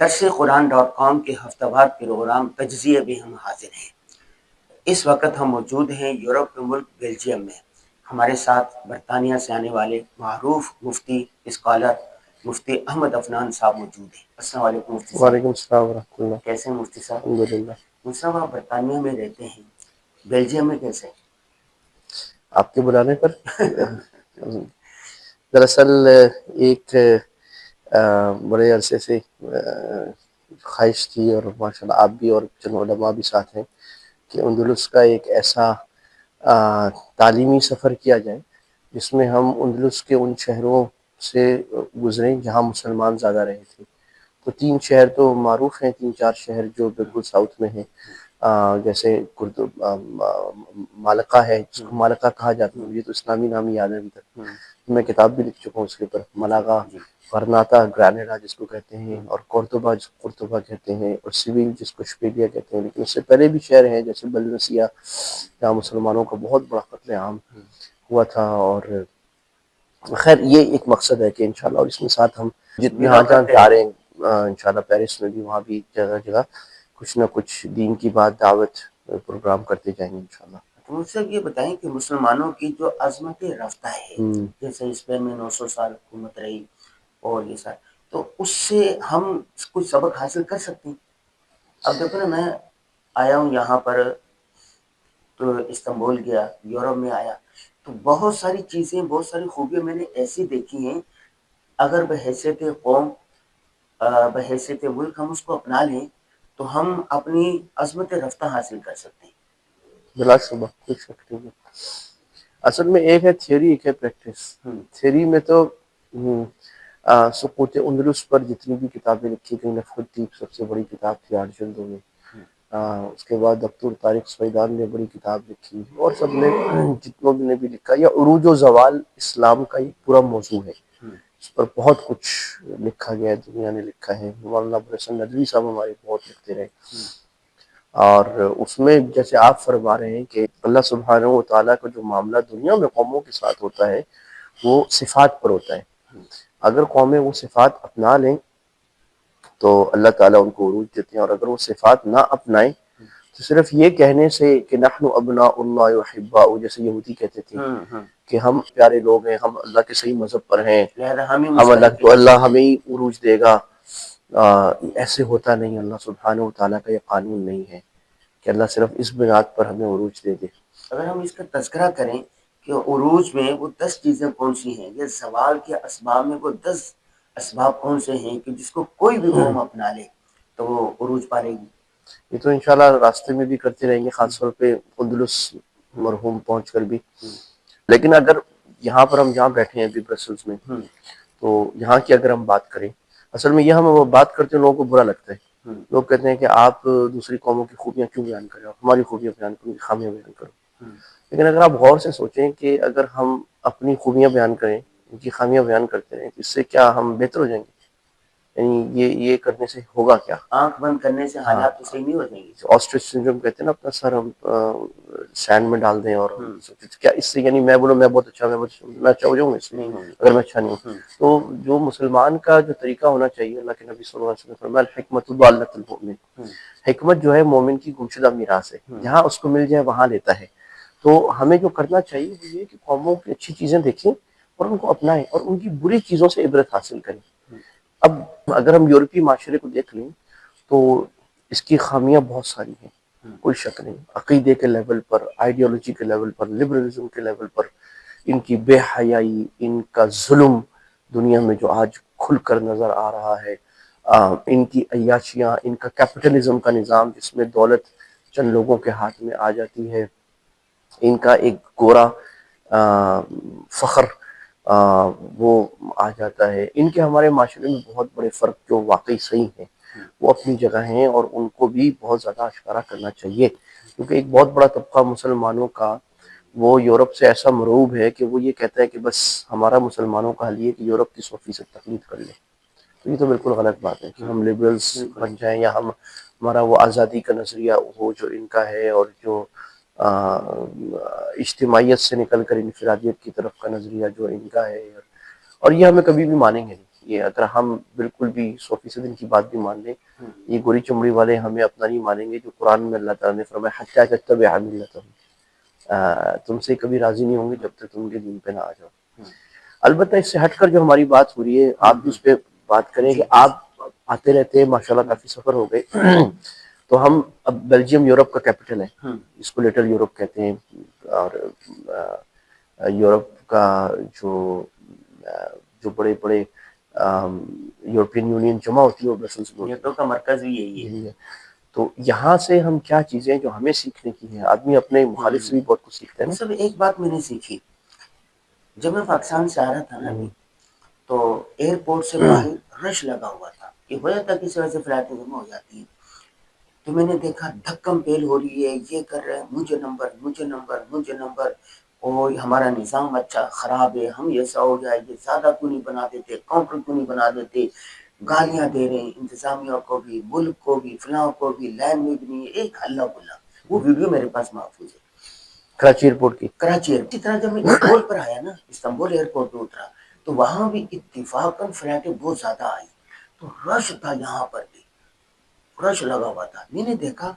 درسقرآن.com کے ہفتہ وار پروگرام تجزیے بھی ہم حاضر ہیں۔ اس وقت ہم موجود ہیں یورپ کے ملک بیلجیم میں۔ ہمارے ساتھ برطانیہ سے آنے والے معروف مفتی اسکالر مفتی احمد عفنان صاحب موجود ہیں۔ السلام علیکم مفتی صاحب۔ وعلیکم السلام ورحمۃ اللہ۔ کیسے ہیں مفتی صاحب؟ الحمدللہ۔ مفتی صاحب آپ برطانیہ میں رہتے ہیں، بیلجیم میں کیسے؟ آپ کے بلانے پر دراصل ایک بڑے عرصے سے خواہش تھی، اور ماشاءاللہ آپ بھی اور چند علماء بھی ساتھ ہیں، کہ اندلس کا ایک ایسا تعلیمی سفر کیا جائے جس میں ہم اندلس کے ان شہروں سے گزریں جہاں مسلمان زیادہ رہے تھے۔ تو 3 شہر تو معروف ہیں، 3-4 شہر جو بالکل ساؤتھ میں ہیں، جیسے مالقہ ہے، جس کو مالقہ کہا جاتا ہے، مجھے تو اسلامی نام ہی یاد ہے ابھی تک، میں کتاب بھی لکھ چکا ہوں اس کے اوپر، ملاگا، غرناطہ گرانیڈا جس کو کہتے ہیں، اور کورتوبا جس کو قرطبہ کہتے ہیں، اور سیویل جس کو اشبیلیا کہتے ہیں۔ لیکن اس سے پہلے بھی شہر ہیں جیسے بلنسیا، جہاں مسلمانوں کا بہت بڑا قتل عام ہوا تھا۔ اور خیر یہ ایک مقصد ہے کہ انشاءاللہ، اور اس میں ساتھ ہم جتنے ہاں جہاں جا رہے ہیں انشاءاللہ پیرس میں بھی، وہاں بھی جگہ جگہ کچھ نہ کچھ دین کی بات، دعوت پروگرام کرتے جائیں گے انشاءاللہ۔ تو مجھ سے یہ بتائیں کہ مسلمانوں کی جو عظمت رفتہ ہے، جیسے اسپین میں 900 سال حکومت رہی اور یہ سارا، تو اس سے ہم کچھ سبق حاصل کر سکتے ہیں؟ اب دیکھو نا، میں آیا ہوں یہاں پر، تو استنبول گیا، یورپ میں آیا، تو بہت ساری چیزیں، بہت ساری خوبیاں میں نے ایسی دیکھی ہیں، اگر بحیثیت قوم، بحیثیت ملک ہم اس کو اپنا لیں تو ہم اپنی عظمت رفتہ حاصل کر سکتے ہیں۔ بلا شبہ، کوئی شک نہیں ہے۔ اصل میں ایک ہے تھیوری، ایک ہے پریکٹس۔ تھیوری میں تو سقوط اندلس پر جتنی بھی کتابیں لکھی گئی، نفح الدیب سب سے بڑی کتاب تھی 8 جلدوں میں، اس کے بعد دکتور طارق سویدان نے بڑی کتاب لکھی، اور سب نے جتنوں نے بھی لکھا، یا عروج و زوال اسلام کا ایک پورا موضوع ہے، اس پر بہت کچھ لکھا گیا ہے، دنیا نے لکھا ہے، مولانا ابو الحسن ندوی صاحب ہمارے بہت لکھتے رہے۔ اور اس میں جیسے آپ فرما رہے ہیں کہ اللہ سبحانہ و تعالیٰ کا جو معاملہ دنیا میں قوموں کے ساتھ ہوتا ہے وہ صفات پر ہوتا ہے۔ اگر قومیں وہ صفات اپنا لیں تو اللہ تعالیٰ ان کو عروج دیتے ہیں، اور اگر وہ صفات نہ اپنائیں تو صرف یہ کہنے سے کہ نحن ابناء اللہ واحباؤہ، جیسے یہودی کہتے تھے کہ ہم پیارے لوگ ہیں، ہم اللہ کے صحیح مذہب پر ہیں، ہم اللہ تو اللہ ہمیں ہی عروج دے گا، ایسے ہوتا نہیں۔ اللہ سبحانہ و تعالیٰ کا یہ قانون نہیں ہے کہ اللہ صرف اس بنیاد پر ہمیں عروج دے دے۔ اگر ہم اس کا تذکرہ کریں کہ عروج میں وہ 10 چیزیں کون سی ہیں، یا زوال کے اسباب میں وہ 10 اسباب کون سے ہیں کہ جس کو کوئی بھی قوم اپنا لے تو وہ عروج پا لے گی؟ یہ تو انشاءاللہ راستے میں بھی کرتے رہیں گے، خاص طور پہ اندلس مرحوم پہنچ کر بھی۔ لیکن اگر یہاں پر ہم جہاں بیٹھے ہیں ابھی برسلز میں، تو یہاں کی اگر ہم بات کریں، اصل میں یہ ہم بات کرتے ہیں لوگوں کو برا لگتا ہے، لوگ کہتے ہیں کہ آپ دوسری قوموں کی خوبیاں کیوں بیان کریں، ہماری خوبیاں بیان کرو، خامیاں بیان کرو۔ لیکن اگر آپ غور سے سوچیں کہ اگر ہم اپنی خوبیاں بیان کریں، ان کی خامیاں بیان کرتے رہیں، اس سے کیا ہم بہتر ہو جائیں گے؟ یعنی یہ کرنے سے ہوگا کیا؟ آنکھ بند کرنے سے حالات تو صحیح نہیں ہو جائیں گے۔ آسٹرچ سنڈروم کہتے ہیں نا، اپنا سر ہم سینڈ میں ڈال دیں، اور کیا اس سے، یعنی میں بولوں میں بہت اچھا، میں اچھا ہو جاؤں گا اس میں اگر میں اچھا نہیں ہوں؟ تو جو مسلمان کا جو طریقہ ہونا چاہیے، اللہ کے نبی صلی اللہ علیہ وسلم نے فرمایا الحکمۃ ضالۃ المؤمن، حکمت جو ہے مومن کی گمشدہ میراث ہے، جہاں اس کو مل جائے وہاں لیتا ہے۔ تو ہمیں جو کرنا چاہیے وہ یہ کہ قوموں کی اچھی چیزیں دیکھیں اور ان کو اپنائیں، اور ان کی بری چیزوں سے عبرت حاصل کریں۔ اب اگر ہم یورپی معاشرے کو دیکھ لیں تو اس کی خامیاں بہت ساری ہیں، کوئی شک نہیں، عقیدے کے لیول پر، آئیڈیالوجی کے لیول پر، لبرلزم کے لیول پر، ان کی بے حیائی، ان کا ظلم دنیا میں جو آج کھل کر نظر آ رہا ہے، ان کی عیاشیاں، ان کا کیپٹلزم کا نظام جس میں دولت چند لوگوں کے ہاتھ میں آ جاتی ہے، ان کا ایک گورا فخر وہ آ جاتا ہے۔ ان کے ہمارے معاشرے میں بہت بڑے فرق جو واقعی صحیح ہیں وہ اپنی جگہ ہیں، اور ان کو بھی بہت زیادہ اشکارا کرنا چاہیے، کیونکہ ایک بہت بڑا طبقہ مسلمانوں کا وہ یورپ سے ایسا مرعوب ہے کہ وہ یہ کہتا ہے کہ بس ہمارا مسلمانوں کا حل یہ کہ یورپ کی 100% تقلید کر لیں۔ تو یہ تو بالکل غلط بات ہے کہ ہم لبرلز بن جائیں، یا ہمارا وہ آزادی کا نظریہ ہو جو ان کا ہے، اور جو اجتماعیت سے نکل کر انفرادیت کی طرف کا نظریہ جو ان کا ہے، اور یہ ہمیں کبھی بھی مانیں گے نہیں۔ یہ اگر ہم بالکل بھی 100% ان کی بات بھی مان لیں، یہ گوری چمڑی والے ہمیں اپنا نہیں مانیں گے، جو قرآن میں اللہ تعالیٰ نے فرمایا حتیٰ تتبع ملتہم، تم سے کبھی راضی نہیں ہوں گے جب تک تم کے دین پہ نہ آ جاؤ۔ البتہ اس سے ہٹ کر جو ہماری بات ہو رہی ہے، آپ بھی اس پہ بات کریں کہ آپ آتے رہتے ہیں، ماشاءاللہ کافی سفر ہو گئے، تو ہم اب بیلجیم یورپ کا کیپٹل ہے، اس کو لٹل یورپ کہتے ہیں، اور یورپ کا جو بڑے بڑے یورپین یونین جمع ہوتی ہے وہ برسلز میں ہوتی ہے، نیٹو کا مرکز بھی یہی ہے۔ تو یہاں سے ہم کیا چیزیں جو ہمیں سیکھنے کی ہیں، آدمی اپنے مخالف سے بھی بہت کچھ سیکھتے ہیں نا۔ سب ایک بات میں نے سیکھی، جب میں پاکستان سے آ رہا تھا نا تو ایئرپورٹ سے باہر رش لگا ہوا تھا، کہ ہو جاتا کسی وجہ سے فلائٹیں جمع ہو جاتی ہیں، تو میں نے دیکھا دھکم پیل ہو رہی ہے، یہ کر رہے ہیں مجھے نمبر مجھے نمبر مجھے نمبر، اور ہمارا نظام اچھا خراب ہے، ہم ایسا ہو گیا، یہ زیادہ کیوں نہیں بنا دیتے، کاؤنٹر کیوں نہیں بنا دیتے، گالیاں دے رہے ہیں انتظامیہ کو بھی، ملک کو بھی، فلاں کو بھی، لائن میں بھی نہیں، ایک ہلہ بلا۔ وہ ویڈیو میرے پاس محفوظ ہے کراچی ایئرپورٹ کی۔ کراچی ایئرپورٹ۔ اسی طرح جب میں استنبول پر آیا نا، استنبول ایئرپورٹ پہ اترا تو وہاں بھی اتفاقاً فلائٹیں بہت زیادہ آئی، تو رش تھا، یہاں پر بھی رش لگا ہوا تھا۔ میں نے دیکھا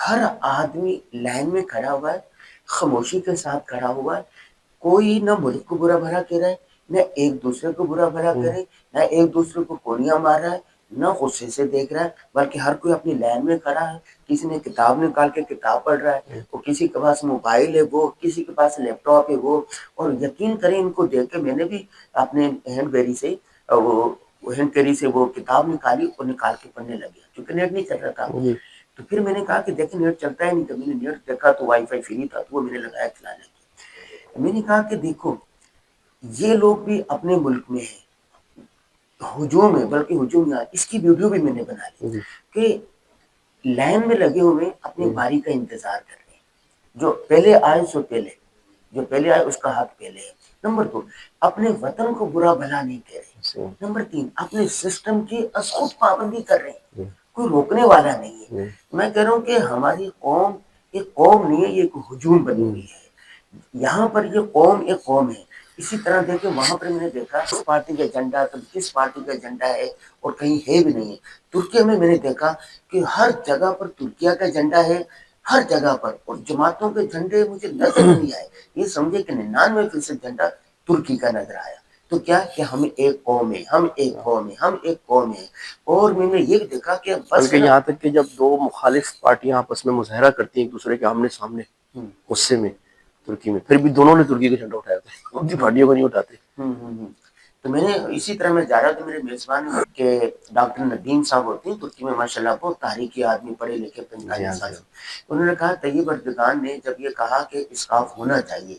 ہر آدمی لائن میں کھڑا ہوا ہے، خاموشی کے ساتھ کھڑا ہوا ہے، کوئی نہ ملک کو برا بھلا کہہ رہا ہے، نہ ایک دوسرے کو برا بھلا کہہ رہے، نہ ایک دوسرے کو گولیاں مار رہا ہے، نہ غصے سے دیکھ رہا ہے، بلکہ ہر کوئی اپنی لائن میں کھڑا ہے، کسی نے کتاب نکال کے کتاب پڑھ رہا ہے، وہ کسی کے پاس موبائل ہے، وہ کسی کے پاس لیپ ٹاپ ہے، وہ، اور یقین کریں ان کو دیکھ کے میں نے بھی اپنے ہینڈ بیری سے وہ ہینڈ کیری سے وہ کتاب نکالی اور نکال کے پڑھنے لگے، کیونکہ نیٹ نہیں چل رہا تھا۔ تو پھر میں نے کہا کہ دیکھیں نیٹ چلتا ہے نہیں، تو میں نے نیٹ دیکھا تو وائی فائی فری تھا، تو وہ میں نے لگایا چلانے کی۔ میں نے کہا کہ دیکھو یہ لوگ بھی اپنے ملک میں ہیں، ہجوم ہے، بلکہ ہجوم نہ، اس کی ویڈیو بھی میں نے بنا لی کہ لائن میں لگے ہوئے اپنی باری کا انتظار کر رہے ہیں، جو پہلے آئے سو پہلے، جو پہلے آئے اس کا حق پہلے ہے۔ نمبر 2، اپنے وطن کو برا بھلا نہیں کہہ رہے۔ نمبر 3، اپنے سسٹم کی ازخود پابندی کر رہے ہیں، کوئی روکنے والا نہیں ہے۔ میں کہہ رہا ہوں کہ ہماری قوم ایک قوم نہیں ہے، یہ ایک ہجوم بنی ہوئی ہے، یہاں پر یہ قوم ایک قوم ہے۔ اسی طرح دیکھیں وہاں پر میں نے دیکھا کس پارٹی کا ایجنڈا، کبھی کس پارٹی کا ایجنڈا ہے، اور کہیں ہے بھی نہیں ہے۔ ترکی میں نے دیکھا کہ ہر جگہ پر ترکیہ کا ایجنڈا ہے، ہر جگہ پر، اور جماعتوں کے جھنڈے مجھے نظر نہیں آئے۔ یہ سمجھے کہ 99% جھنڈا ترکی کا نظر آیا۔ تو کیا کہ ہم ایک قوم ہے، ہم ایک قوم ہے، ہم ایک قوم ہے۔ اور میں نے یہ بھی دیکھا کہ بلکہ یہاں تک کہ جب دو مخالف پارٹیاں آپس میں مظاہرہ کرتی ہیں ایک دوسرے کے آمنے سامنے غصے میں ترکی میں، پھر بھی دونوں نے ترکی کا جھنڈا اٹھایا تھا، ان کی پارٹیوں کو نہیں اٹھاتے۔ تو میں نے اسی طرح میں جا رہا تھا، میرے میزبان کے ڈاکٹر ندیم صاحب ہوتے ہیں ترکی میں، ماشاءاللہ بہت تاریخی آدمی، پڑھے لکھے، 45 سال۔ انہوں نے کہا طیب اردگان نے جب یہ کہا کہ اسکاف ہونا چاہیے،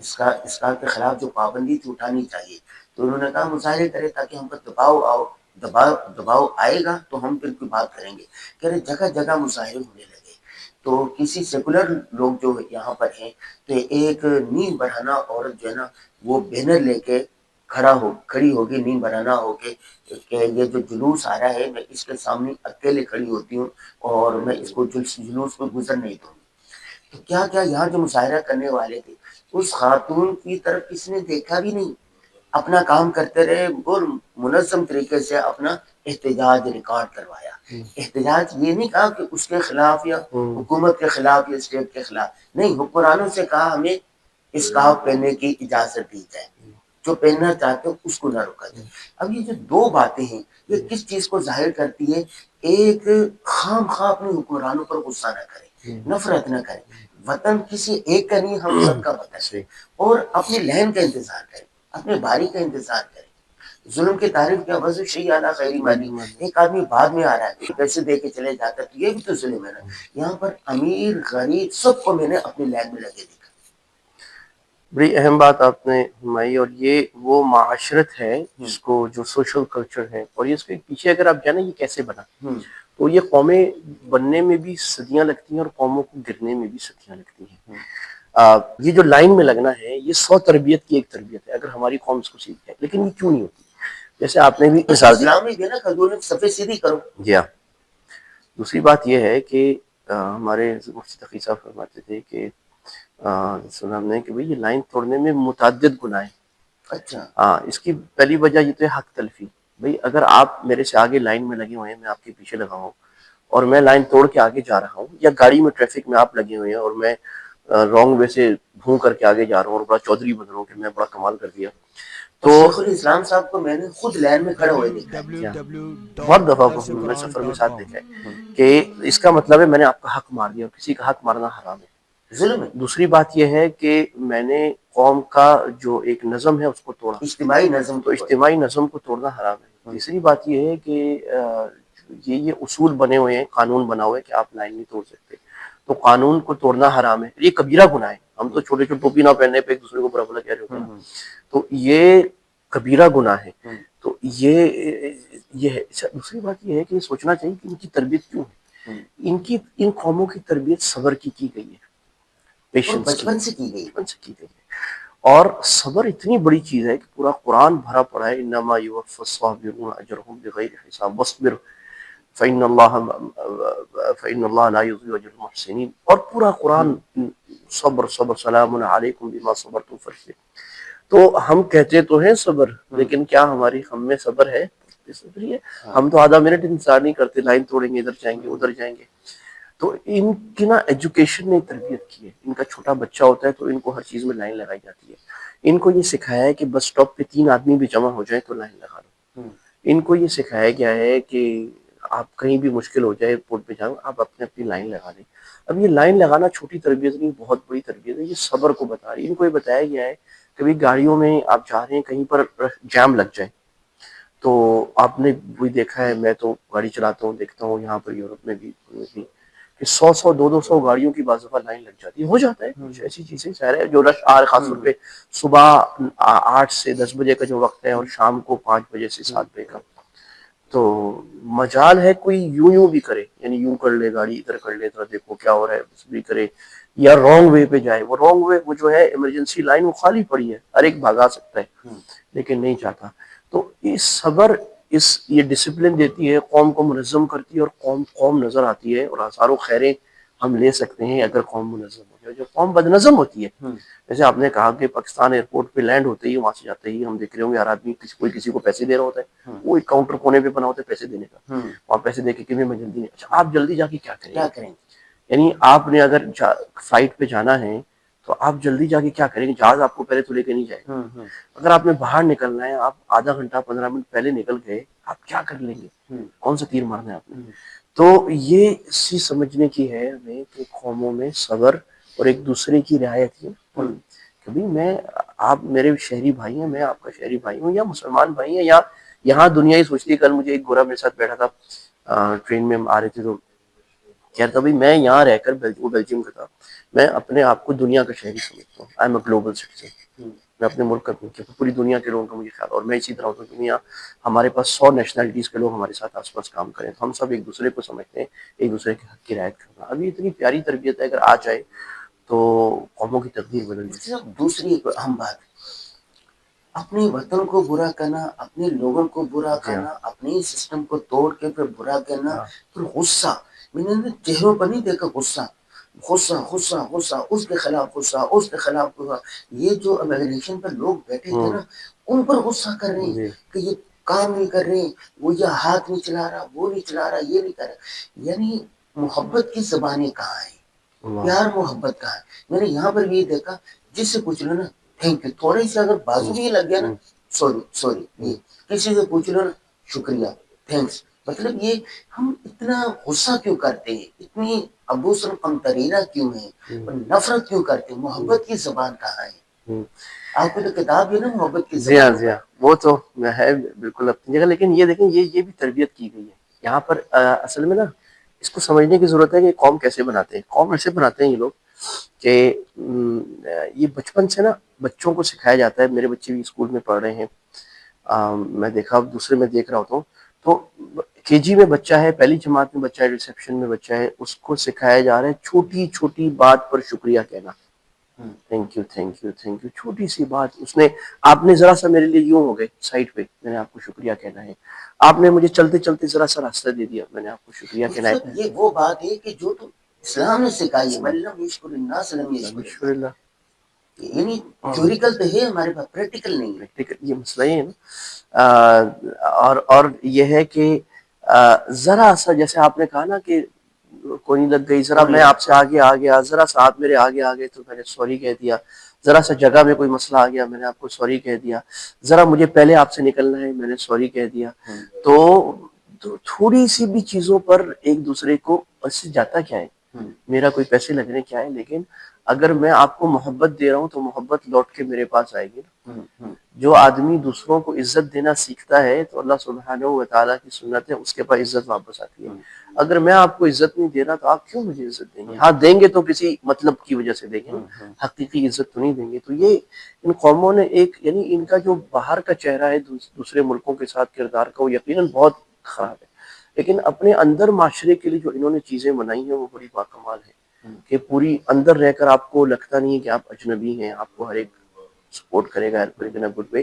اسکاف کے خلاف جو پابندی تھی اٹھانی چاہیے، تو انہوں نے کہا مظاہرے کرے تاکہ ہم پر دباؤ آئے گا تو ہم پھر کوئی بات کریں گے۔ کہہ رہے جگہ جگہ مظاہرے ہونے لگے، تو کسی سیکولر لوگ جو یہاں پر ہیں تو ایک نیم بڑھانا عورت جو ہے نا وہ بینر لے کے کھڑی ہوگی، نیم بڑھانا ہو کے کہ یہ جو جلوس آ رہا ہے میں اس کے سامنے اکیلے کھڑی ہوتی ہوں اور میں اس کو جلوس کو گزر نہیں دوں گی۔ تو کیا کیا یہاں جو مظاہرہ کرنے والے تھے اس خاتون کی طرف کسی نے دیکھا بھی نہیں، اپنا کام کرتے رہے، اور منظم طریقے سے اپنا احتجاج ریکارڈ کروایا۔ احتجاج یہ نہیں کہا کہ اس کے خلاف یا حکومت کے خلاف یا اسٹیٹ کے خلاف، نہیں، حکمرانوں سے کہا ہمیں اسکارف پہننے کی اجازت دی جائے، جو پہننا چاہتے ہو اس کو نہ روکا جائے۔ اب یہ جو دو باتیں ہیں یہ کس چیز کو ظاہر کرتی ہے؟ ایک، خام خواہ اپنے حکمرانوں پر غصہ نہ کرے، نفرت نہ کرے، وطن کسی ایک کا نہیں، ہم سب کا وطن ہے، اور اپنی لہن کا انتظار کرے، اپنے باری کا انتظار کرے۔ ظلم کی تعریف کیا وضع شیء اعلیٰ خیری مانی، ایک آدمی بعد میں آ رہا ہے پیسے دے کے چلے جاتا ہے تو یہ بھی تو ظلم ہے نا۔ یہاں پر امیر غریب سب کو میں نے اپنی لائن میں لگے دیکھا۔ بڑی اہم بات آپ نے فرمائی، اور یہ وہ معاشرت ہے جس کو جو سوشل کلچر ہے، اور یہ اس کے پیچھے اگر آپ جانا یہ کیسے بنا، تو یہ قومیں بننے میں بھی صدیاں لگتی ہیں اور قوموں کو گرنے میں بھی صدیاں لگتی ہیں۔ یہ جو لائن میں لگنا ہے یہ 100 تربیت کی ایک تربیت ہے، اگر ہماری قوم اس کو سیکھ جائے، لیکن یہ کیوں نہیں ہوتی؟ جیسے آپ نے بھی مثال دی، اسلام میں بھی نا حضور صفے سیدھی کرو۔ جی ہاں۔ دوسری بات یہ ہے کہ ہمارے مفتی تقی صاحب فرماتے تھے کہ سنا ہم نے کہ بھئی یہ لائن توڑنے میں متعدد گناہ ہیں، اچھا ہاں، اس کی پہلی وجہ یہ تو ہے حق تلفی. بھائی اگر آپ میرے سے آگے لائن میں لگے ہوئے ہیں، میں آپ کے پیچھے لگا ہوں اور میں لائن توڑ کے آگے جا رہا ہوں، یا گاڑی میں ٹریفک میں آپ لگے ہوئے ہیں اور میں رانگ وے سے گھوم کر کے آگے جا رہا ہوں اور بڑا چودھری بن رہا ہوں کہ میں بڑا کمال کر دیا. اور تو شیخ الاسلام صاحب کو میں نے خود لائن میں کھڑے ہوئے دیکھا ہے. کیا بہت دفعہ میں نے سفر میں ساتھ دیکھا ہے کہ اس کا مطلب ہے میں نے آپ کا حق مار دیا، اور کسی کا حق مارنا حرام ہے. ظلم ہے. دوسری بات یہ ہے کہ میں نے قوم کا جو ایک نظم ہے اس کو توڑا، اجتماعی نظم تو اجتماعی نظم کو توڑنا حرام ہے. تیسری بات یہ ہے کہ یہ اصول بنے ہوئے ہیں، قانون بنا ہوا ہے کہ آپ لائن نہیں توڑ سکتے، تو قانون کو توڑنا حرام ہے. یہ کبیرہ گناہ ہے. ہم تو چھوٹے چھوٹے ٹوپی نہ پہننے پہ ایک دوسرے کو برا بھلا کہہ رہے ہوتے ہیں، تو یہ کبیرہ گناہ ہے. تو یہ ہے. دوسری بات یہ ہے کہ سوچنا چاہیے کہ ان کی تربیت کیوں ہے. ان قوموں کی تربیت صبر کی گئی ہے، پیشنس کی، بچپن سے کی گئی. بچپن سے کی گئی ہے. اور صبر اتنی بڑی چیز ہے کہ پورا قرآن بھرا پڑا ہے، انما یوفی الصابرون اجرهم بغیر حساب واصبر فإن اللہ لا یضیع اجر المحسنین. اور پورا قرآن صبر صبر سلام علیکم بما صبرتم فرشتے. تو ہم کہتے تو ہیں صبر، لیکن کیا ہم میں صبر ہے؟ صبر ہی ہے. ہم تو آدھا منٹ انتظار نہیں کرتے، لائن توڑیں گے، ادھر جائیں گے ادھر جائیں گے. تو ان کی نا ایجوکیشن نے تربیت کی ہے. ان کا چھوٹا بچہ ہوتا ہے تو ان کو ہر چیز میں لائن لگائی جاتی ہے. ان کو یہ سکھایا ہے کہ بس اسٹاپ پہ 3 آدمی بھی جمع ہو جائیں تو لائن لگا لو. ان کو یہ سکھایا گیا ہے کہ آپ کہیں بھی مشکل ہو جائے ایئرپورٹ پہ جاؤ، آپ اپنی لائن لگا لیں. اب یہ لائن لگانا چھوٹی تربیت نہیں، بہت بڑی تربیت ہے. یہ صبر کو بتا رہی ہے. ان کو یہ بتایا گیا ہے کبھی گاڑیوں میں آپ جا رہے ہیں، کہیں پر جام لگ جائے تو آپ نے بھی دیکھا ہے، میں تو گاڑی چلاتا ہوں دیکھتا ہوں یہاں پر یورپ میں بھی کہ 100 گاڑیوں کی بعض دفعہ لائن لگ جاتی ہے. ہو جاتا ہے کچھ ایسی چیزیں، ظاہر ہے جو رش آ رہا خاص طور پہ صبح 8 سے 10 بجے کا جو وقت ہے اور شام کو 5 بجے سے 7 بجے کا، تو مجال ہے کوئی یوں بھی کرے، یعنی یوں کر لے گاڑی، ادھر کر لے، ادھر دیکھو کیا ہو رہا ہے، بس بھی کرے، یا رانگ وے پہ جائے. وہ رانگ وے وہ جو ہے ایمرجنسی لائن وہ خالی پڑی ہے، ہر ایک بھاگا سکتا ہے لیکن نہیں چاہتا. تو اس صبر یہ ڈسپلن دیتی ہے، قوم کو منظم کرتی ہے، اور قوم نظر آتی ہے، اور ہزاروں خیریں ہم لے سکتے ہیں اگر قوم منظم ہو جائے. جو قوم بدنظم ہوتی ہے، جیسے آپ نے کہا کہ پاکستان ایئرپورٹ پہ لینڈ ہوتے ہی وہاں سے جاتے ہی ہم دیکھ رہے ہوں گے ہر آدمی کوئی کسی کو پیسے دے رہا ہوتا ہے، وہ ایک کاؤنٹر کونے پہ بنا ہوتا ہے پیسے دینے کا، وہاں پیسے دے کے کہ میں جلدی نہیں. اچھا آپ جلدی جا کے کیا کریں؟ یعنی آپ نے اگر فلائٹ پہ جانا ہے تو آپ جلدی جا کے کیا کریں گے؟ جہاز آپ کو پہلے تو لے کے نہیں جائے گا. اگر آپ نے باہر نکلنا ہے، آپ آدھا گھنٹہ 15 منٹ پہلے نکل گئے، آپ کیا کر لیں گے؟ کون سا تیر مارنا ہے آپ نے؟ تو یہ چیز سمجھنے کی ہے ہمیں کہ قوموں میں صبر اور ایک دوسرے کی رعایت ہے. کبھی آپ میرے شہری بھائی ہیں، میں آپ کا شہری بھائی ہوں، یا مسلمان بھائی ہیں، یا یہاں دنیا ہی سوچتی ہے. کل مجھے ایک گورا میرے ساتھ بیٹھا تھا، ٹرین میں آ رہے تھے، تو کہہ رہا تھا بھائی میں یہاں رہ کر بیلجیم کا تھا، میں اپنے آپ کو دنیا کا شہری سمجھتا ہوں. I am a global citizen. میں اپنے ملک کا پوری دنیا کے لوگوں کا مجھے خیال، اور میں اسی طرح ہوتا ہوں کہ ہمارے پاس 100 نیشنلٹیز کے لوگ ہمارے ساتھ آس پاس کام کریں تو ہم سب ایک دوسرے کو سمجھتے ہیں، ایک دوسرے کے حق کی رعایت کرنا. ابھی اتنی پیاری تربیت ہے، اگر آ جائے تو قوموں کی تقدیر بدل جائے. دوسری ایک اہم بات، اپنے وطن کو برا کرنا، اپنے لوگوں کو برا کرنا، اپنے سسٹم کو توڑ کے پھر برا کرنا، پھر غصہ. میں نے چہروں پر نہیں دیکھا غصہ، غصہ غصہ غصہ، اس کے خلاف غصہ، اس کے خلاف غصہ. یہ جو امیگریشن پر لوگ بیٹھے تھے نا، ان پر غصہ کر رہے ہیں کہ یہ کام نہیں کر رہے، وہ یہ ہاتھ نہیں چلا رہا، وہ نہیں چلا رہا، یہ نہیں کر رہا. یعنی محبت کی زبانیں کہاں ہیں؟ پیار محبت کہاں ہے؟ میں نے یہاں پر بھی دیکھا، جس سے پوچھ لو نا تھینک یو، تھوڑے سے اگر بازو بھی لگ گیا نا، سوری یہ کسی سے پوچھ لو نا شکریہ، تھینکس. مطلب یہ ہم اتنا غصہ کیوں کرتے ہیں، اتنی ابوس القمطریرہ کیوں ہے، اور نفرت کیوں کرتے ہیں؟ محبت کی زبان کہاں ہے؟ آپ کو تو کتاب ہے نا محبت کی زبان. جی ہاں، وہ تو ہے بالکل اپنی جگہ، لیکن یہ دیکھیں یہ بھی تربیت کی گئی ہے یہاں پر. اصل میں نا اس کو سمجھنے کی ضرورت ہے کہ قوم کیسے بناتے ہیں. قوم ایسے بناتے ہیں یہ لوگ کہ یہ بچپن سے نا بچوں کو سکھایا جاتا ہے. میرے بچے بھی اسکول میں پڑھ رہے ہیں، میں دیکھا دوسرے میں دیکھ رہا ہوتا ہوں، تو کے جی میں بچہ ہے، پہلی جماعت میں بچہ ہے، ریسیپشن میں بچہ ہے، اس کو سکھایا جا رہا ہے چھوٹی چھوٹی بات پر شکریہ کہنا. Thank you thank you thank you, چھوٹی سی بات. آپ نے ذرا سا میرے لیے یوں ہو گئے سائڈ پہ، میں نے آپ کو شکریہ کہنا ہے. آپ نے مجھے چلتے چلتے ذرا سا راستہ دے دیا، میں نے آپ کو شکریہ کہنا ہے. یہ وہ بات ہے کہ جو تو اسلام نے سکھائی ہے، من لم یشکر الناس لم یشکر اللہ. یعنی تھیوریکل تو ہے ہمارے پاس، پریکٹیکل نہیں ہے. پریکٹیکل یہ مسئلہ یہ ہے نا. اور یہ ہے کہ ذرا سا جیسے آپ نے کہا نا کہ کوئی نہیں لگ گئی، ذرا میں آپ سے آگے آ گیا، ذرا سا آپ میرے آگے آ گئے تو میں نے سوری کہہ دیا، ذرا سا جگہ میں کوئی مسئلہ آ گیا میں نے آپ کو سوری کہہ دیا، ذرا مجھے پہلے آپ سے نکلنا ہے میں نے سوری کہہ دیا. تو تھوڑی سی بھی چیزوں پر ایک دوسرے کو اس سے جاتا کیا ہے، میرا کوئی پیسے لگنے کیا ہے، لیکن اگر میں آپ کو محبت دے رہا ہوں تو محبت لوٹ کے میرے پاس آئے گی. جو آدمی دوسروں کو عزت دینا سیکھتا ہے تو اللہ سبحانہ و تعالیٰ کی سنت ہے اس کے پاس عزت واپس آتی ہے. اگر میں آپ کو عزت نہیں دے رہا تو آپ کیوں مجھے عزت دیں گے؟ ہاں دیں گے تو کسی مطلب کی وجہ سے دیں گے، حقیقی عزت تو نہیں دیں گے. تو یہ ان قوموں نے ایک یعنی ان کا جو باہر کا چہرہ ہے دوسرے ملکوں کے ساتھ کردار کا وہ یقیناً بہت خراب ہے، لیکن اپنے اندر معاشرے کے لیے جو انہوں نے چیزیں بنائی ہیں وہ بڑی باکمال ہے کہ پوری اندر رہ کر آپ کو لگتا نہیں ہے کہ آپ اجنبی ہیں، آپ کو ہر ایک سپورٹ کرے گا گڈ وے.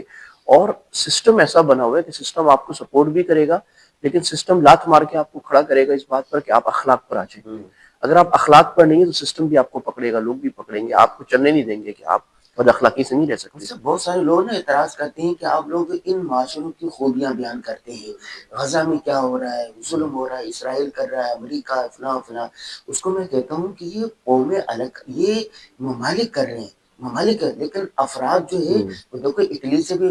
اور سسٹم ایسا بنا ہوا ہے کہ سسٹم آپ کو سپورٹ بھی کرے گا، لیکن سسٹم لات مار کے آپ کو کھڑا کرے گا اس بات پر کہ آپ اخلاق پر آ جائیں. اگر آپ اخلاق پر نہیں ہیں تو سسٹم بھی آپ کو پکڑے گا، لوگ بھی پکڑیں گے، آپ کو چلنے نہیں دیں گے کہ آپ بد اخلاقی سے نہیں رہ سکتے. بہت سارے لوگ نا اعتراض کرتے ہیں کہ آپ لوگ ان معاشروں کی خوبیاں بیان کرتے ہیں، غزہ میں کیا ہو رہا ہے، ظلم ہو رہا ہے، اسرائیل کر رہا ہے، امریکہ فلاں فلاں. اس کو میں کہتا ہوں کہ یہ قومیں الگ، یہ ممالک کر رہے ہیں، ممالک ہے، لیکن افراد جو ہے وہ دیکھو اٹلی سے بھی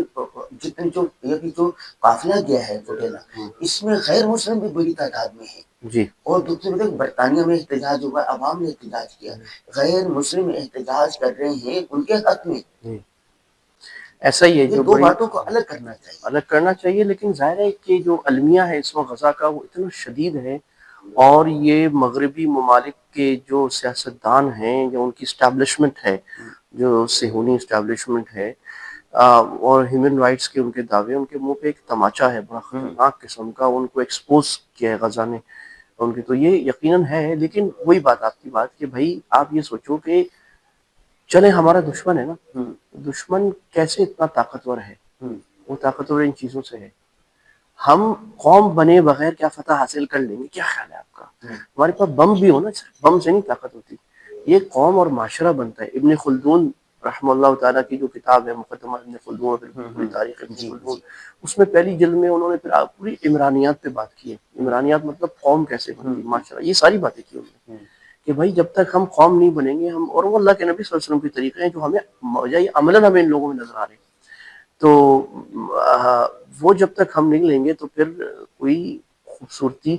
جتنے جو قافلہ گیا ہے ٹوٹیلا، اس میں غیر مسلم بھی بڑی تعداد میں ہے. جی اور دوسری بات برطانیہ میں احتجاج ہوا، عوام نے احتجاج کیا، غیر مسلم احتجاج کر رہے ہیں ان کے حق میں. ایسا ہی ہے، یہ جو دو بڑی باتوں کو الگ کرنا چاہیے، الگ کرنا چاہیے. لیکن ظاہر ہے کہ جو المیہ ہے اس وقت غزہ کا وہ اتنا شدید ہے، اور یہ مغربی ممالک کے جو سیاستدان ہیں جو ان کی اسٹیبلشمنٹ ہے، جو صہیونی اسٹیبلشمنٹ ہے، اور ہیومن رائٹس کے ان کے دعوے، ان کے منہ پہ ایک تماچا ہے بڑا خطرناک قسم کا، ان کو ایکسپوز کیا ہے غزہ نے ان کی. تو یہ یقیناً ہے، لیکن وہی بات آپ کی بات کہ بھائی آپ یہ سوچو کہ چلے ہمارا دشمن ہے نا، دشمن کیسے اتنا طاقتور ہے، وہ طاقتور ان چیزوں سے ہے. ہم قوم بنے بغیر کیا فتح حاصل کر لیں گے؟ کیا خیال ہے آپ کا؟ ہمارے پاس بم بھی ہو نا، بم سے نہیں طاقت ہوتی، یہ قوم اور معاشرہ بنتا ہے. ابن خلدون رحمہ اللہ تعالیٰ کی جو کتاب ہے مقدمہ ابن خلدون پوری تاریخ ابن خلدون، اس میں پہلی جلد میں انہوں نے پھر پوری عمرانیات پہ بات کی ہے. عمرانیات مطلب قوم کیسے بنتی، معاشرہ، یہ ساری باتیں کی انہوں نے کہ بھائی جب تک ہم قوم نہیں بنیں گے ہم، اور وہ اللہ کے نبی صلی اللہ علیہ وسلم کے طریقے ہیں جو ہمیں عملاً ہمیں ان لوگوں میں نظر آ رہے ہیں. تو وہ جب تک ہم نہیں لیں گے تو پھر کوئی خوبصورتی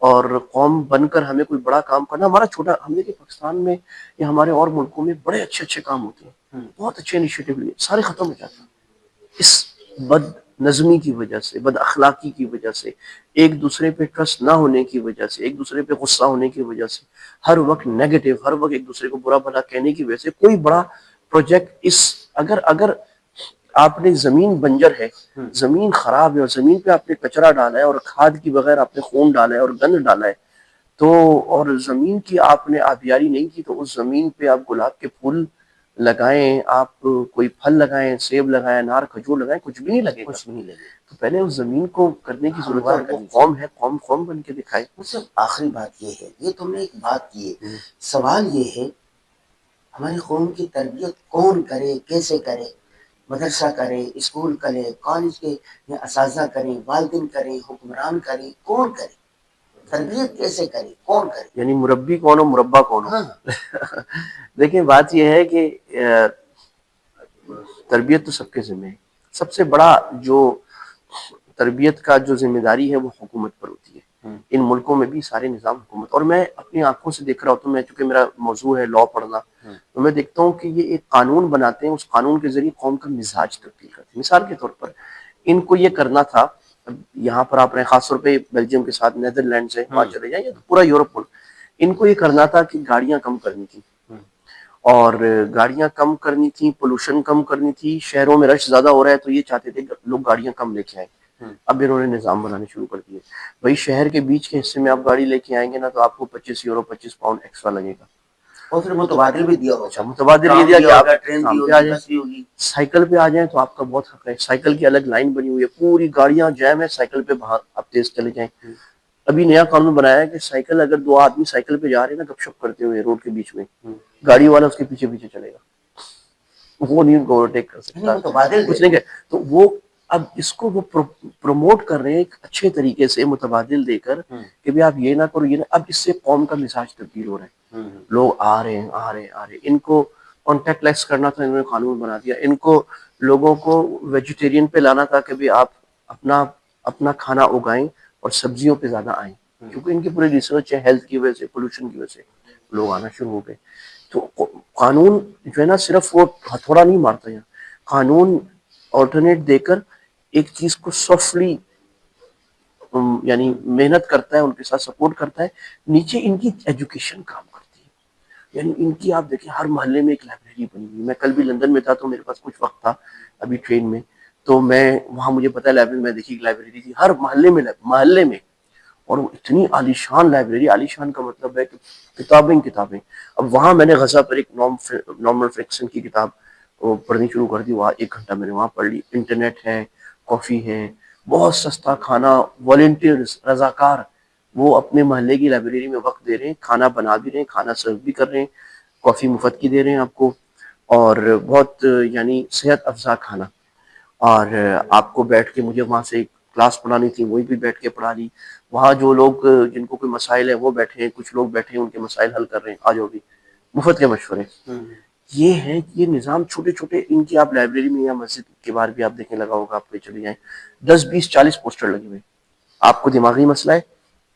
اور قوم بن کر ہمیں کوئی بڑا کام کرنا، ہمارا چھوٹا، ہم دیکھیں پاکستان میں یا ہمارے اور ملکوں میں بڑے اچھے اچھے کام ہوتے ہیں، بہت اچھے انیشیٹو لیے، سارے ختم ہو جاتے ہیں اس بد نظمی کی وجہ سے، بد اخلاقی کی وجہ سے، ایک دوسرے پہ ٹرسٹ نہ ہونے کی وجہ سے، ایک دوسرے پہ غصہ ہونے کی وجہ سے، ہر وقت نیگیٹو، ہر وقت ایک دوسرے کو برا بھلا کہنے کی وجہ سے کوئی بڑا پروجیکٹ اگر آپ نے زمین بنجر ہے، زمین خراب ہے، اور زمین پہ آپ نے کچرا ڈالا ہے اور کھاد کی بغیر آپ نے خون ڈالا ہے اور گند ڈالا ہے، تو اور زمین کی آپ نے آبیاری نہیں کی، تو اس زمین پہ آپ گلاب کے پھول لگائیں، آپ کوئی پھل لگائیں، سیب لگائیں، انار کھجور لگائیں، کچھ بھی نہیں لگے گا. تو پہلے اس زمین کو کرنے کی ضرورت ہے. وہ قوم ہے، قوم بن کے دکھائے. آخری بات یہ ہے، یہ تم نے ایک بات کی ہے، سوال یہ ہے ہماری قوم کی تربیت کون کرے، کیسے کرے؟ مدرسہ کرے، اسکول کرے، کالج کے اساتذہ کریں، والدین کریں، حکمران کریں، کون کرے؟ تربیت کیسے کرے، کون کرے؟ یعنی مربی کون ہو، مربع کون ہو؟ دیکھیں بات یہ ہے کہ تربیت تو سب کے ذمہ ہے. سب سے بڑا جو تربیت کا جو ذمہ داری ہے وہ حکومت پر ہوتی ہے. ان ملکوں میں بھی سارے نظام حکومت، اور میں اپنی آنکھوں سے دیکھ رہا ہوتا ہوں، میں چونکہ میرا موضوع ہے لاء پڑھنا، تو میں دیکھتا ہوں کہ یہ ایک قانون بناتے ہیں، اس قانون کے ذریعے قوم کا مزاج تبدیل کرتے ہیں. مثال کے طور پر ان کو یہ کرنا تھا، یہاں پر آپ نے خاص طور پہ بیلجیم کے ساتھ نیدرلینڈ سے وہاں چلے جائیں، پورا یورپ ملک، ان کو یہ کرنا تھا کہ گاڑیاں کم کرنی تھی، اور گاڑیاں کم کرنی تھی، پولوشن کم کرنی تھی. شہروں میں رش زیادہ ہو رہا ہے تو یہ چاہتے تھے کہ لوگ گاڑیاں کم لے کے آئیں. اب انہوں نے نظام بنانے شروع کر دیے، بھائی شہر کے بیچ کے حصے میں آپ گاڑی لے کے آئیں گے نا تو آپ کو 25 یورو 25 پاؤنڈ ایکسٹرا لگے گا. اور پھر متبادل بھی دیا ہوگا، متبادل یہ دیا کہ آپ ٹرین بھی کام پہ آ ہوگی، جائیں، بس بھی ہوگی. سائیکل پہ آ جائیں تو آپ کا بہت حق ہے. سائیکل کی الگ لائن بنی ہوئی ہے، پوری گاڑیاں جیم ہے، سائیکل پہ باہر آپ تیز چلے جائیں. ابھی نیا قانون بنایا ہے کہ سائیکل اگر دو آدمی سائیکل پہ جا رہے ہیں نا گپ شپ کرتے ہوئے روڈ کے بیچ میں، گاڑی والا اس کے پیچھے پیچھے چلے گا. وہ نہیں ان کو اوورٹیک کر سکتا، متبادل کچھ نہیں کہ تو وہ اب اس کو وہ پروموٹ کر رہے ہیں ایک اچھے طریقے سے متبادل دے کر کہ بھی آپ یہ نہ کرو یہ نہ. اب اس سے قوم کا مزاج تبدیل ہو رہا ہے، لوگ آ رہے ہیں. ان کو کانٹیکٹ لیس کرنا تھا، انہوں نے قانون بنا دیا. ان کو لوگوں کو ویجیٹیرین پہ لانا تھا کہ بھی آپ اپنا کھانا اگائیں اور سبزیوں پہ زیادہ آئیں، کیونکہ ان کی پوری ریسرچ ہے ہیلتھ کی وجہ سے، پولوشن کی وجہ سے لوگ آنا شروع ہو گئے. تو قانون جو ہے نا صرف وہ ہتھوڑا نہیں مارتا ہے، قانون آلٹرنیٹ دے کر ایک چیز کو سافٹلی یعنی محنت کرتا ہے، ان کے ساتھ سپورٹ کرتا ہے. نیچے ان کی ایجوکیشن کام کرتی ہے، یعنی ان کی آپ دیکھیں ہر محلے میں ایک لائبریری بنی ہوئی. میں کل بھی لندن میں تھا تو میرے پاس کچھ وقت تھا ابھی ٹرین میں، تو میں وہاں مجھے پتا لائبریری میں دیکھی لائبریری تھی ہر محلے میں. اور وہ اتنی عالیشان لائبریری، عالیشان کا مطلب ہے کہ کتابیں. اب وہاں میں نے غزہ پر ایک نارمل فکشن کی کتاب پڑھنی شروع کر دی. وہاں 1 گھنٹہ میں نے وہاں پڑھ لی. انٹرنیٹ ہے، کافی ہے، بہت سستا کھانا، والنٹیئرز رضاکار وہ اپنے محلے کی لائبریری میں وقت دے رہے ہیں، کھانا بنا بھی رہے ہیں، کھانا سرو بھی کر رہے ہیں، کافی مفت کی دے رہے ہیں آپ کو، اور بہت یعنی صحت افزا کھانا. اور آپ کو بیٹھ کے مجھے وہاں سے ایک کلاس پڑھانی تھی، وہی بھی بیٹھ کے پڑھا لی. وہاں جو لوگ جن کو کوئی مسائل ہے وہ بیٹھے ہیں، کچھ لوگ بیٹھے ہیں ان کے مسائل حل کر رہے ہیں، آ جاؤ بھی مفت کے مشورے. یہ ہے یہ نظام چھوٹے چھوٹے ان کی. آپ لائبریری میں یا مسجد کے باہر بھی آپ دیکھنے لگا ہوگا، آپ پہ چلے جائیں 10 20 40 پوسٹر لگے ہوئے. آپ کو دماغی مسئلہ ہے،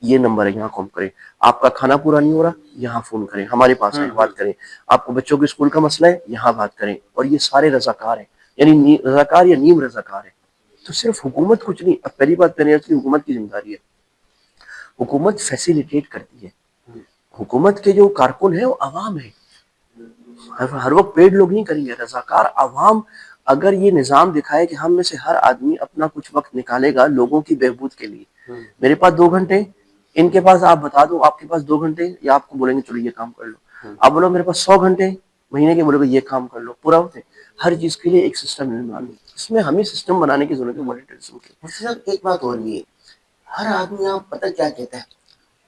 یہ نمبر ہے یہاں کال کریں. آپ کا کھانا پورا نہیں ہو رہا، یہاں فون کریں، ہمارے پاس آئیں بات کریں. آپ کو بچوں کے اسکول کا مسئلہ ہے، یہاں بات کریں. اور یہ سارے رضاکار ہیں، یعنی رضاکار یا نیم رضاکار ہے. تو صرف حکومت کچھ نہیں. اب پہلی بات کریں کہ حکومت کی ذمہ داری ہے، حکومت فیسیلیٹیٹ کرتی ہے. حکومت کے جو کارکن ہیں وہ عوام ہے، ہر وقت پیڈ لوگ نہیں کریں گے. رضاکار عوام اگر یہ نظام دکھائے کہ ہم میں سے ہر آدمی اپنا کچھ وقت نکالے گا لوگوں کی بہبود کے لیے. میرے پاس 2 گھنٹے، ان کے پاس آپ بتا دو آپ کے پاس 2 گھنٹے، یا آپ کو بولیں گے چلو یہ کام کر لو. آپ بولو میرے پاس 100 گھنٹے مہینے کے، بولو گے یہ کام کر لو، پورا ہوتے. ہر چیز کے لیے ایک سسٹم ہے. اس میں ہمیں سسٹم بنانے کی ضرورت ہے مانیٹرزم کی. ایک بات اور بھی ہے، ہر آدمی آپ پتہ کیا کہتا ہے،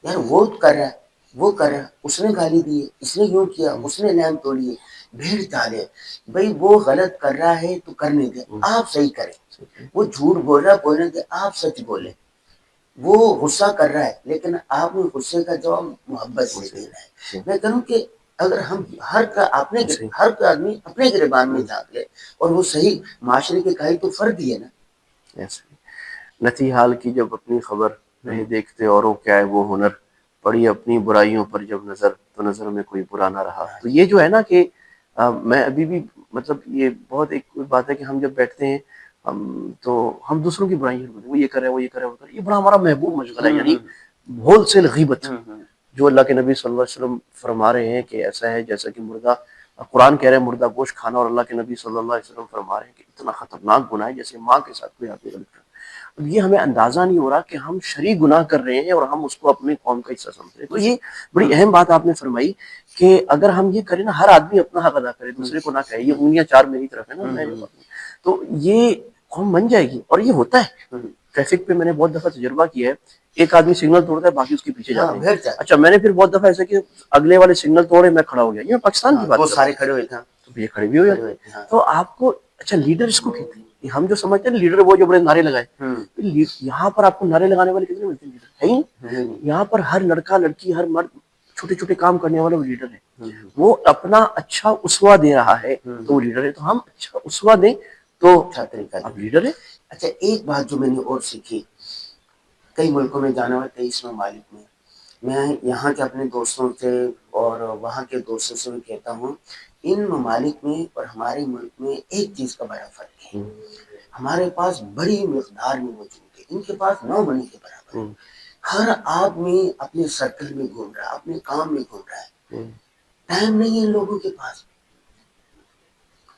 یار وہ کر رہا ہے، وہ کر رہا ہے، اس نے گالی دی ہے، اس نے یوں کیا، اس نے نیم توڑی ہے. بھیڑ چال ہے بھائی، وہ غلط کر رہا ہے تو کرنے دیں، آپ صحیح کریں. وہ جھوٹ بول رہا ہے، بولنے دیں، آپ سچ بولیں. وہ غصہ کر رہا ہے لیکن آپ نے غصے کا جواب محبت سے دینا ہے. میں کہوں کہ اگر ہم ہر آدمی اپنے گریبان میں جھانک لے اور وہ صحیح معاشرے کے قائد تو فرد ہی ہے نا. نتی حال کی جب اپنی خبر نہیں دیکھتے اوروں کیا ہے وہ ہنر، پڑی اپنی برائیوں پر جب نظر تو نظر میں کوئی برا نہ رہا. تو یہ جو ہے نا کہ میں ابھی بھی مطلب یہ بہت ایک بات ہے کہ ہم جب بیٹھتے ہیں تو ہم دوسروں کی برائیاں، وہ یہ کر رہے ہیں، وہ یہ کر رہے ہیں، وہ کر رہے ہیں. یہ بڑا ہمارا محبوب مشغلہ ہے، یعنی ہول سیل غیبت، جو اللہ کے نبی صلی اللہ علیہ وسلم فرما رہے ہیں کہ ایسا ہے جیسا کہ مردہ، قرآن کہہ رہے ہیں مردہ گوشت کھانا، اور اللہ کے نبی صلی اللہ علیہ وسلم فرما رہے ہیں کہ اتنا خطرناک گناہ ہے جیسے ماں کے ساتھ کوئی آدمی غلط کرے. اب یہ ہمیں اندازہ نہیں ہو رہا کہ ہم شرعی گناہ کر رہے ہیں اور ہم اس کو اپنے قوم کا حصہ سمجھ رہے ہیں. تو یہ بڑی اہم بات آپ نے فرمائی کہ اگر ہم یہ کریں نا، ہر آدمی اپنا حق ادا کرے، دوسرے کو نہ کہے یہ انگلیاں 4 میری طرف ہے نا، تو یہ قوم بن جائے گی. اور یہ ہوتا ہے ٹریفک پہ، میں نے بہت دفعہ تجربہ کیا ہے. ایک آدمی سگنل توڑتا ہے، باقی اس کے پیچھے جاتے ہیں. اچھا میں نے پھر بہت دفعہ ایسا کہ اگلے والے سگنل توڑے، میں کھڑا ہو گیا. یہ پاکستان کی بات ہے، سارے کھڑے ہوئے تھے تو یہ کھڑے بھی ہو جاتے ہیں. تو آپ کو اچھا لیڈر اس کو کہتے ہیں، ہم جو سمجھتے ہیں لیڈر وہ جو بڑے نعرے لگائے، یہاں پر آپ کو نعرے لگانے والے کتنے ملتے ہیں؟ لیڈر ہے ہی. یہاں پر ہر لڑکا لڑکی، ہر مرد چھوٹے چھوٹے کام کرنے والا وہ لیڈر ہے. وہ اپنا اچھا اسوہ دے رہا ہے تو وہ لیڈر ہے. تو ہم اچھا اسوہ دیں تو اچھا طریقہ اب لیڈر ہے. اچھا ایک بات جو میں نے اور سیکھی، کئی ملکوں میں جانا ہوا، 23 ممالک میں یہاں کے اپنے دوستوں سے اور وہاں کے دوستوں سے بھی کہتا ہوں، ان ممالک میں اور ہمارے ملک میں ایک چیز کا بڑا فرق ہے. ہمارے پاس بڑی مقدار میں موجود ہے، ان کے پاس 9 بنے کے برابر ہے. ہر آدمی اپنے سرکل میں گھوم رہا ہے، اپنے کام میں گھوم رہا ہے. ٹائم نہیں ہے ان لوگوں کے پاس.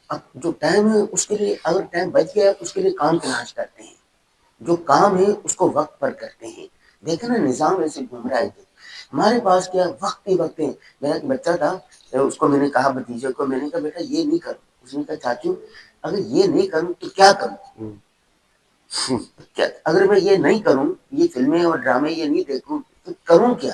اب جو ٹائم ہے اس کے لیے، اگر ٹائم بچ گیا اس کے لیے کام تلاش کرتے ہیں، جو کام ہے اس کو وقت پر کرتے ہیں. دیکھیں نا نظام ایسے گھوم رہا ہے. ہمارے پاس کیا وقت ہی وقت ہے. میرا ایک بچہ تھا، اس کو میں نے کہا، بھتیجے کو میں نے کہا بیٹا یہ نہیں کرو. اس نے کہا چاچو اگر یہ نہیں کروں تو کیا کروں؟ اگر میں یہ نہیں کروں، یہ فلمیں اور ڈرامے یہ نہیں دیکھوں تو کروں کیا؟